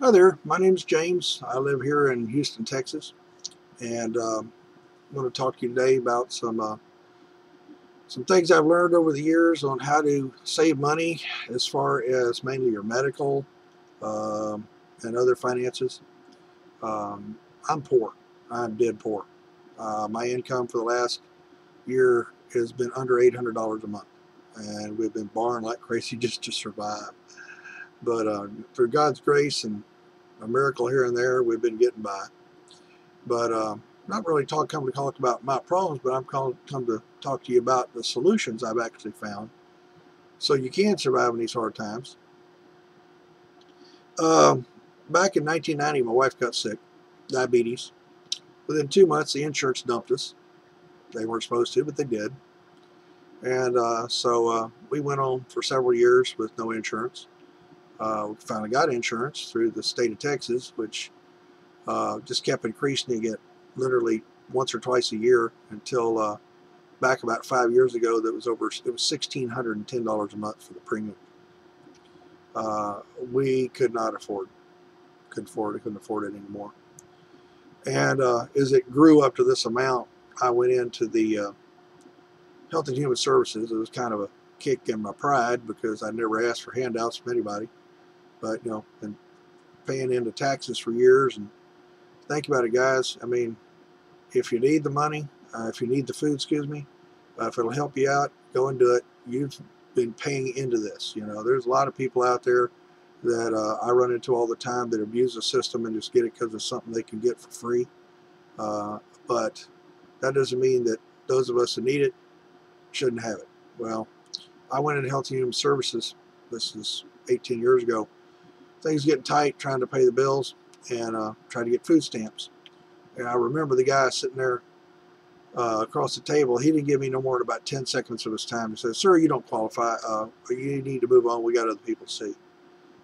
Hi there, my name is James. I live here in Houston, Texas, and I want to talk to you today about some things I've learned over the years on how to save money as far as mainly your medical um, and other finances. Um, I'm poor. I'm dead poor. My income for the last year has been under $800 a month, and we've been borrowing like crazy just to survive. But through God's grace and a miracle here and there, we've been getting by. But not really come to talk about my problems, but come to talk to you about the solutions I've actually found so you can survive in these hard times. Um, Back in 1990, my wife got sick, diabetes. Within 2 months, the insurance dumped us. They weren't supposed to, but they did. And so we went on for several years with no insurance. We finally got insurance through the state of Texas, which just kept increasing. You get literally once or twice a year until back about 5 years ago. That was over. It was $1,610 a month for the premium. We could not afford. Couldn't afford it. Couldn't afford it anymore. And as it grew up to this amount, I went into the Health and Human Services. It was kind of a kick in my pride because I never asked for handouts from anybody. But been paying into taxes for years. And think about it, guys. I mean, if you need the money, if you need the food, excuse me, if it'll help you out, go and do it. You've been paying into this. There's a lot of people out there that I run into all the time that abuse the system and just get it because it's something they can get for free. Uh, but that doesn't mean that those of us that need it shouldn't have it. Well, I went into Health and Human Services. This is 18 years ago. Things getting tight, trying to pay the bills and trying to get food stamps. And I remember the guy sitting there across the table. He didn't give me no more than about 10 seconds of his time. He said, "Sir, you don't qualify. You need to move on. We got other people to see."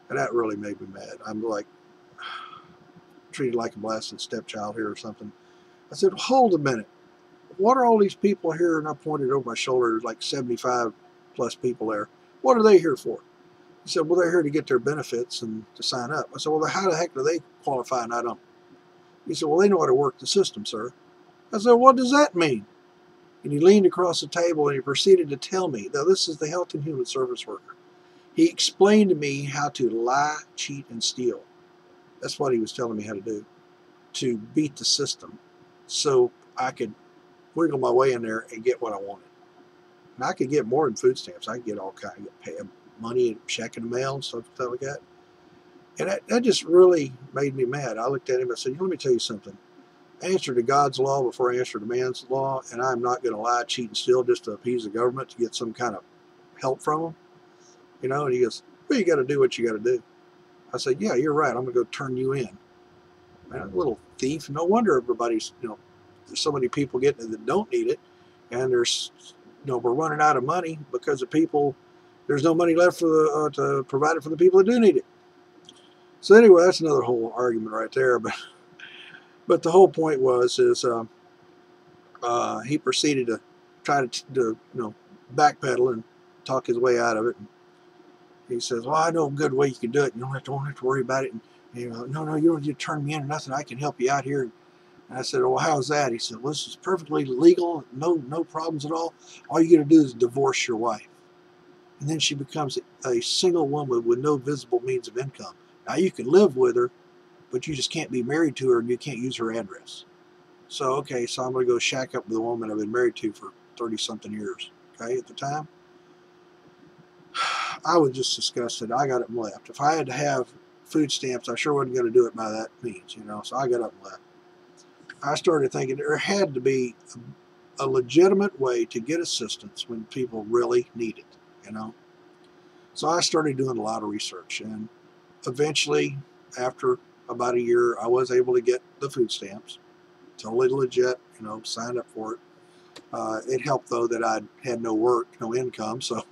And that really made me mad. I'm like treated like a blasted stepchild here or something. I said, "Hold a minute. What are all these people here?" And I pointed over my shoulder. There's like 75 plus people there. What are they here for? He said, "Well, they're here to get their benefits and to sign up." I said, "Well, how the heck do they qualify and I don't?" He said, "Well, they know how to work the system, sir." I said, "What does that mean?" And he leaned across the table and he proceeded to tell me, now this is the Health and Human Service worker. He explained to me how to lie, cheat, and steal. That's what he was telling me how to do, to beat the system so I could wiggle my way in there and get what I wanted. And I could get more than food stamps. I could get all kinds of pay money and check in the mail and stuff like that. And that just really made me mad. I looked at him and said, let me tell you something. I answer to God's law before I answer to man's law, and I'm not going to lie, cheat, and steal just to appease the government to get some kind of help from them. And he goes, "Well, you got to do what you got to do." I said, "Yeah, you're right. I'm going to go turn you in." Man, a little thief. No wonder everybody's, there's so many people getting it that don't need it, and we're running out of money because of people. There's no money left for to provide it for the people that do need it. So anyway, that's another whole argument right there. But the whole point was is he proceeded to try to backpedal and talk his way out of it. And he says, "Well, I know a good way you can do it. You don't have to worry about it." And no, you don't need to turn me in or nothing. I can help you out here. And I said, "Well, how's that?" He said, "Well, this is perfectly legal. No problems at all. All you got to do is divorce your wife, and then she becomes a single woman with no visible means of income. Now you can live with her, but you just can't be married to her, and you can't use her address." So, okay, so I'm going to go shack up with a woman I've been married to for 30 something years. Okay, at the time, I was just disgusted. I got up and left. If I had to have food stamps, I sure wasn't going to do it by that means. So I got up and left. I started thinking there had to be a legitimate way to get assistance when people really need it. So I started doing a lot of research, and eventually, after about a year, I was able to get the food stamps. Totally legit, signed up for it. It helped though that I had no work, no income, so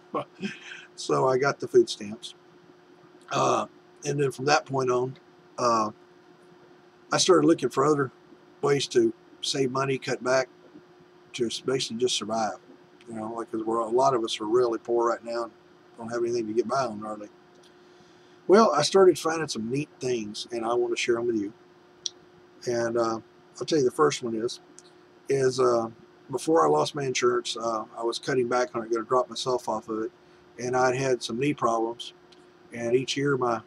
so I got the food stamps. Uh, and then from that point on, uh, I started looking for other ways to save money, cut back, to basically just survive. Like because a lot of us are really poor right now, don't have anything to get by on hardly. Well, I started finding some neat things, and I want to share them with you. And I'll tell you the first one is before I lost my insurance, I was cutting back on it, going to drop myself off of it, and I'd had some knee problems. And each year my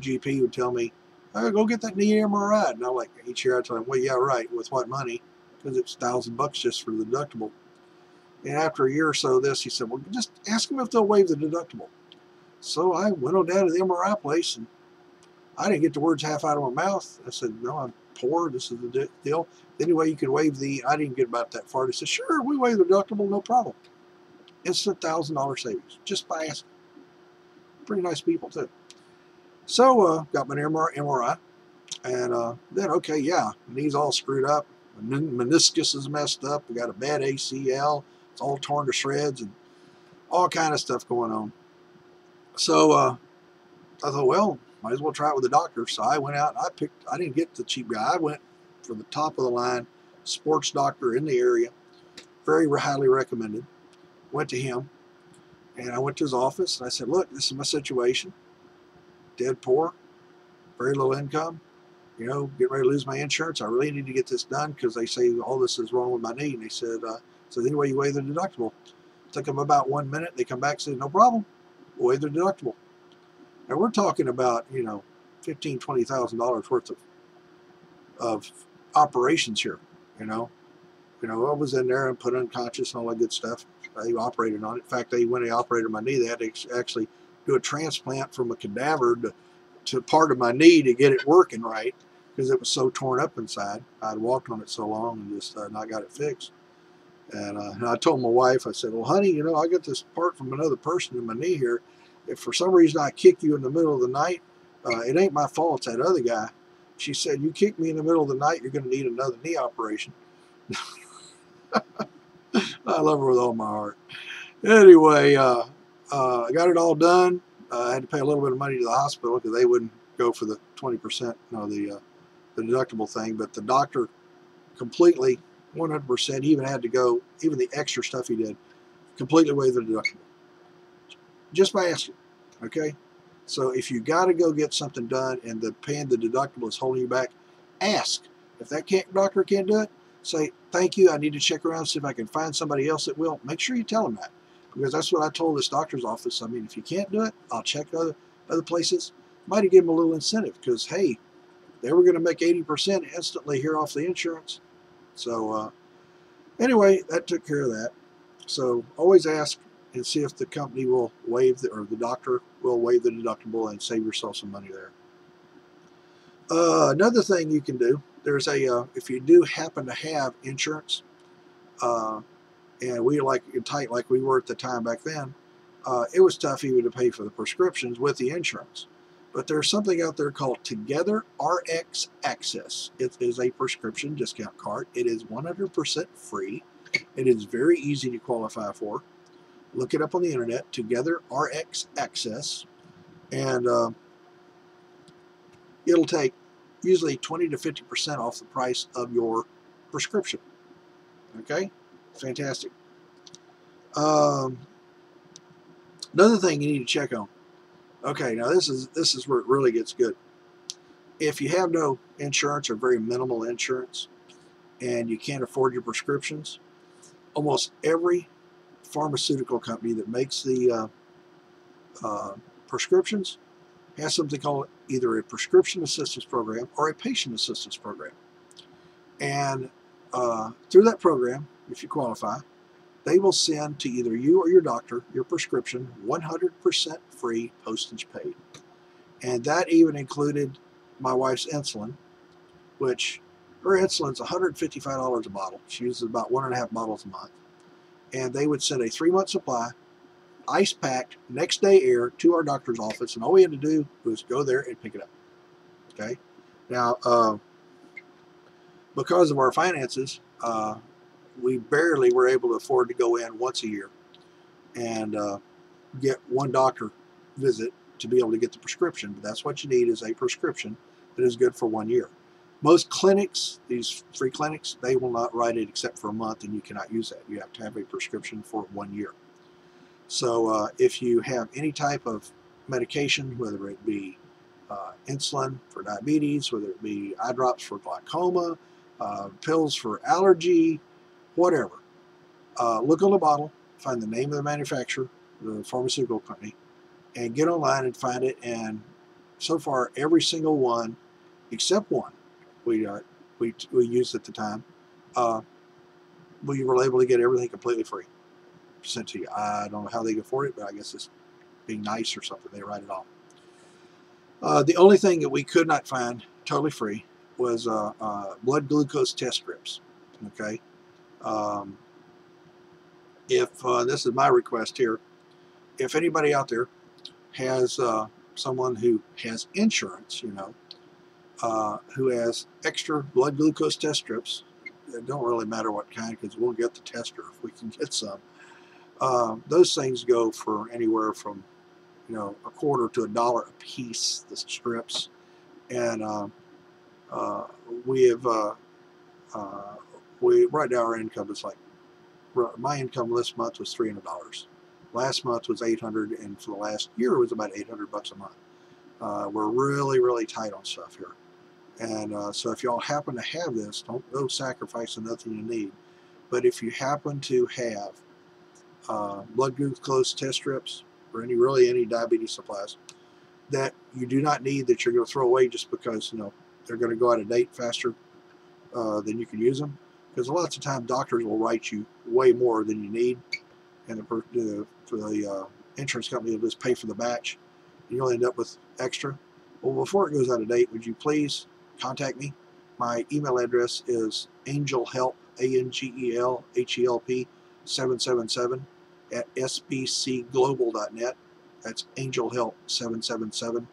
GP would tell me, oh, go get that knee MRI. And I like each year I tell him, well, yeah, right. With what money? Because it's $1,000 just for the deductible. And after a year or so of this, he said, well, just ask them if they'll waive the deductible. So I went on down to the MRI place, and I didn't get the words half out of my mouth. I said, no, I'm poor. This is the deal. Any way you can waive the, I didn't get about that far. They said, sure, we waive the deductible, no problem. It's $1,000 savings just by asking. Pretty nice people, too. So got my MRI, and then, okay, yeah, knee's all screwed up. Meniscus is messed up. We got a bad ACL. It's all torn to shreds and all kind of stuff going on. So I thought, well, might as well try it with the doctor. So I went out. I didn't get the cheap guy. I went for the top of the line sports doctor in the area. Very highly recommended. Went to him, and I went to his office, and I said, look, this is my situation. Dead poor, very little income. You know, getting ready to lose my insurance. I really need to get this done because they say all this is wrong with my knee. And they said, so anyway, you waive the deductible. Took them about 1 minute. They come back and said, no problem. We'll waive the deductible. Now we're talking about, you know, $15,000, $20,000 worth of operations here. You know, I was in there and put unconscious and all that good stuff. They operated on it. In fact, when they operated my knee, they had to actually do a transplant from a cadaver to part of my knee to get it working right because it was so torn up inside. I'd walked on it so long and just not got it fixed. And I told my wife, I said, well, honey, you know, I got this part from another person in my knee here. If for some reason I kick you in the middle of the night, it ain't my fault, it's that other guy. She said, you kick me in the middle of the night, you're going to need another knee operation. I love her with all my heart. Anyway, I got it all done. I had to pay a little bit of money to the hospital because they wouldn't go for the 20%, the deductible thing. But the doctor completely, 100%, even had to go, even the extra stuff he did, completely waived the deductible. Just by asking, okay? So if you got to go get something done and the paying the deductible is holding you back, ask. If that doctor can't do it, say, thank you, I need to check around, see if I can find somebody else that will. Make sure you tell them that. Because that's what I told this doctor's office. I mean, if you can't do it, I'll check other places. Might have given them a little incentive because, hey, they were going to make 80% instantly here off the insurance. So anyway, that took care of that. So always ask and see if the company will waive or the doctor will waive the deductible and save yourself some money there. Another thing you can do, there's if you do happen to have insurance, and we like tight like we were at the time back then, it was tough even to pay for the prescriptions with the insurance. But there's something out there called Together RX Access. It is a prescription discount card. It is 100% free. It is very easy to qualify for. Look it up on the internet, Together RX Access, and it'll take usually 20 to 50% off the price of your prescription. Okay, fantastic. Another thing you need to check on. Okay, now this is where it really gets good. If you have no insurance or very minimal insurance, and you can't afford your prescriptions, almost every pharmaceutical company that makes the prescriptions has something called either a prescription assistance program or a patient assistance program. And through that program, if you qualify, they will send to either you or your doctor your prescription 100% free, postage paid. And that even included my wife's insulin, which her insulin's $155 a bottle. She uses about 1.5 bottles a month. And they would send a 3-month supply, ice packed, next day air to our doctor's office, and all we had to do was go there and pick it up. Okay. Now, because of our finances, we barely were able to afford to go in once a year and get one doctor visit to be able to get the prescription. But that's what you need, is a prescription that is good for 1 year. Most clinics, these free clinics, they will not write it except for a month, and you cannot use that. You have to have a prescription for 1 year. So if you have any type of medication, whether it be insulin for diabetes, whether it be eye drops for glaucoma, pills for allergy, whatever. Look on the bottle, find the name of the manufacturer, the pharmaceutical company, and get online and find it. And so far, every single one, except one, we used at the time, we were able to get everything completely free sent to you. I don't know how they can afford it, but I guess it's being nice or something. They write it off. The only thing that we could not find totally free was blood glucose test strips. Okay. If this is my request here, if anybody out there has someone who has insurance, who has extra blood glucose test strips, it don't really matter what kind, because we'll get the tester if we can get some. Those things go for anywhere from a quarter to $1 a piece, the strips. And we have right now our income is like, my income this month was $300. Last month was $800, and for the last year it was about $800 a month. We're really tight on stuff here. And so if y'all happen to have this, don't go sacrificing nothing you need. But if you happen to have blood glucose test strips or any diabetes supplies that you do not need, that you're going to throw away just because they're going to go out of date faster than you can use them, because lots of times doctors will write you way more than you need, and for the insurance company will just pay for the batch, and you'll end up with extra. Well, before it goes out of date, would you please contact me? My email address is angelhelp, ANGELHELP 777 at sbcglobal.net. That's angelhelp 777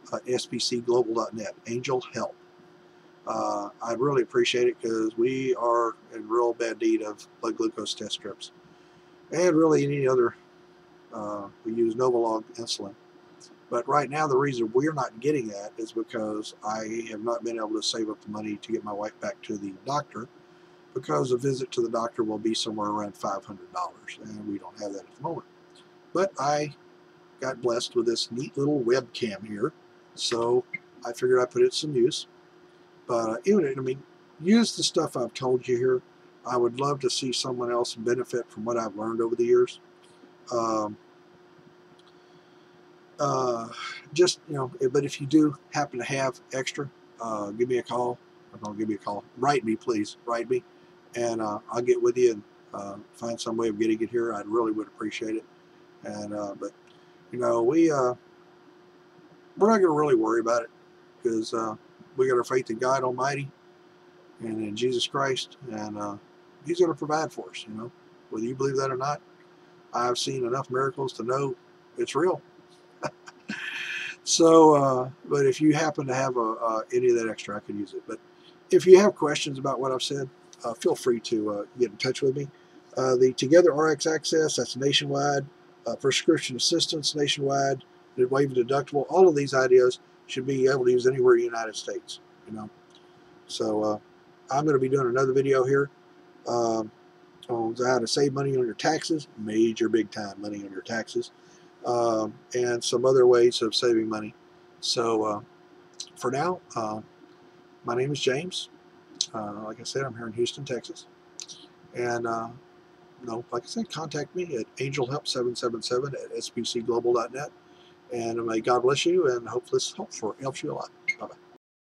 sbcglobal.net. Angelhelp. I'd really appreciate it, because we are in real bad need of blood glucose test strips, and really any other. We use Novolog insulin. But right now, the reason we're not getting that is because I have not been able to save up the money to get my wife back to the doctor, because a visit to the doctor will be somewhere around $500, and we don't have that at the moment. But I got blessed with this neat little webcam here, so I figured I'd put it to some use. But use the stuff I've told you here. I would love to see someone else benefit from what I've learned over the years. But if you do happen to have extra, give me a call. Or don't give me a call. Write me, please. Write me, and I'll get with you and find some way of getting it here. I really would appreciate it. And but we're not going to really worry about it, because we got our faith in God Almighty and in Jesus Christ, and He's going to provide for us. Whether you believe that or not, I've seen enough miracles to know it's real. So, but if you happen to have any of that extra, I could use it. But if you have questions about what I've said, feel free to get in touch with me. The Together RX Access, that's nationwide. Prescription assistance, nationwide. The waive deductible. All of these ideas should be able to use anywhere in the United States. So I'm going to be doing another video here on how to save money on your taxes, major big time money on your taxes. And some other ways of saving money. So for now, my name is James. Like I said, I'm here in Houston, Texas. And like I said, contact me at angelhelp777 at sbcglobal.net. And may God bless you, and hope this helps you a lot.